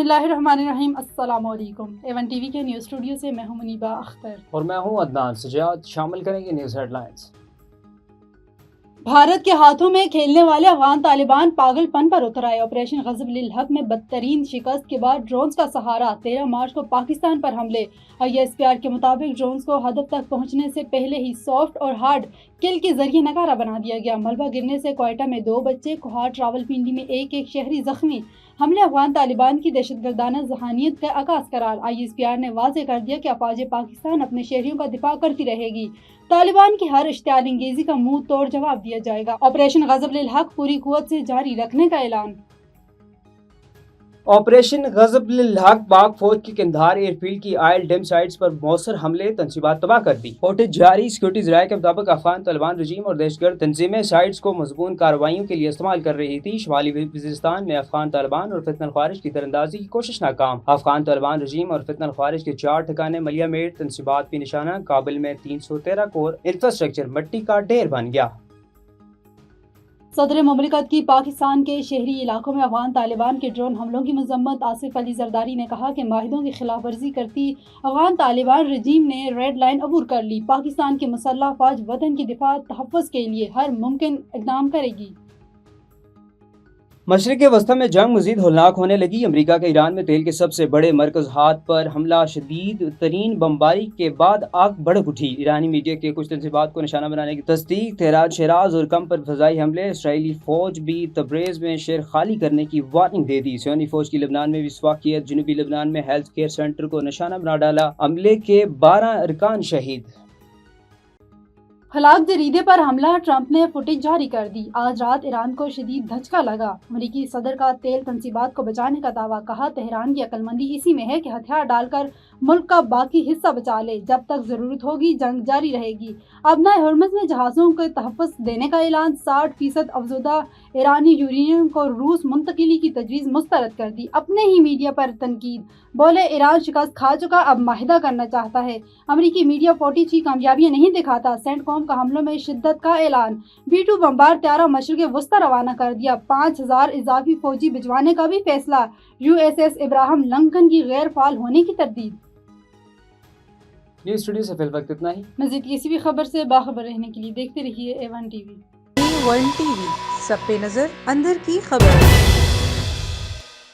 बिस्मिल्लाहिर्रहमानिर्रहीम। अस्सलाम वालेकुम। A1 टीवी के न्यूज़ स्टूडियो से मैं हूं मुनीबा अख्तर और मैं हूं अदनान सजाद। शामिल करेंगे न्यूज़ हेडलाइंस। भारत के हाथों में खेलने वाले अफगान तालिबान पागलपन पर उतर आए। ऑपरेशन गज़ब-उल हक में बदतरीन शिकस्त के बाद ड्रोन्स का सहारा। 13 मार्च को पाकिस्तान पर हमले। ISPR के मुताबिक ड्रोन्स को हदफ तक पहुंचने से पहले ही सॉफ्ट और हार्ड किल के जरिए नकारा बना दिया गया। मलबा गिरने से क्वेटा में 2 बच्चे, कोहाट रावलपिंडी में एक शहरी जख्मी। हमले अफगान तालिबान की दहशतगर्दाना जहानियत का आगाज करार। ISPR ने वाज़ेह कर दिया कि अफवाज पाकिस्तान अपने शहरियों का दिफा करती रहेगी। तालिबान की हर इश्तियाल अंगेजी का मुंह तोड़ जवाब दिया जाएगा। ऑपरेशन गज़ब-उल हक पूरी कुव्वत से जारी रखने का ऐलान। ऑपरेशन गज़ब-उल हक पाक फौज की कंधार एयरफील्ड की आयल डैम साइट्स पर मौसर हमले तंसीबात तबाह कर दी। फुटेज जारी। सिक्योरिटी ज़राए के मुताबिक अफगान तालिबान रजीम और दहशतगर्द तंजीमें साइट्स को मजबून कार्रवाइयों के लिए इस्तेमाल कर रही थी। शुमाली वज़ीरिस्तान में अफगान तालिबान और फितनल ख्वारिज की तीरंदाजी की कोशिश नाकाम। अफगान तालिबान रजीम और फितनल ख्वारिज के 4 ठिकाने मलिया मेड तंसीबात भी निशाना। काबिल में 313 कोर इंफ्रास्ट्रक्चर मट्टी का ढेर बन गया। सदर मुमलिकत की पाकिस्तान के शहरी इलाकों में अफगान तालिबान के ड्रोन हमलों की मजम्मत। आसिफ अली जरदारी ने कहा कि माहिदों की खिलाफ वर्जी करती अफगान तालिबान रजीम ने रेड लाइन अबूर कर ली। पाकिस्तान की मुसल्लह फौज वतन की दिफा तहफ़्फ़ुज़ के लिए हर मुमकिन इक़दाम करेगी। मशरिक़ वस्ती में जंग मज़ीद होलनाक होने लगी। अमरीका के ईरान में तेल के सबसे बड़े मरकज़ हाथ पर हमला। शदीद तरीन बमबारी के बाद आग भड़क उठी। ईरानी मीडिया के कुछ तंसीबात को निशाना बनाने की तस्दीक। तेहरान, शिराज और कम पर फ़ज़ाई हमले। इसराइली फ़ौज भी तब्रेज़ में शहर खाली करने की वार्निंग दे दी। सियोनी फ़ौज की लबनान में विस्वाकियत। जनूबी लबनान में हेल्थ केयर सेंटर को निशाना बना डाला। हमले के 12 अरकान शहीद। हलाक जरीदे पर हमला। ट्रंप ने फुटेज जारी कर दी। आज रात ईरान को शदीद धचका लगा। अमरीकी सदर का तेल तंसीबात को बचाने का दावा। कहा तेहरान की अक्लमंदी इसी में है कि हथियार डालकर मुल्क का बाकी हिस्सा बचा ले। जब तक जरूरत होगी जंग जारी रहेगी। अबनाए हुर्मुज़ में जहाज़ों को तहफ़्फ़ुज़ देने का ऐलान। 60% अफजुदा ईरानी यूरेनियम को रूस मुंतकिली की तजवीज़ मुस्तरद कर दी। अपने ही मीडिया पर तनकीद। बोले ईरान शिकस्त खा चुका, अब माहिदा करना चाहता है। अमरीकी मीडिया 40 कामयाबियां नहीं दिखाता। सेंटकॉम का हमलों में शिद्दत का ऐलान। B-2 बमबार त्यारा मशरिक़ वस्ती रवाना कर दिया। 5000 इजाफी फौजी भिजवाने का भी फैसला। USS इब्राहिम लिंकन की गैर फाल होने की तरदीद। न्यूज़ स्टूडियो से फिल वक्त इतना ही। मज़ीद किसी भी खबर से बाखबर रहने के लिए देखते रहिए A1 टीवी। A1 टीवी, सब पे नजर, अंदर की खबर।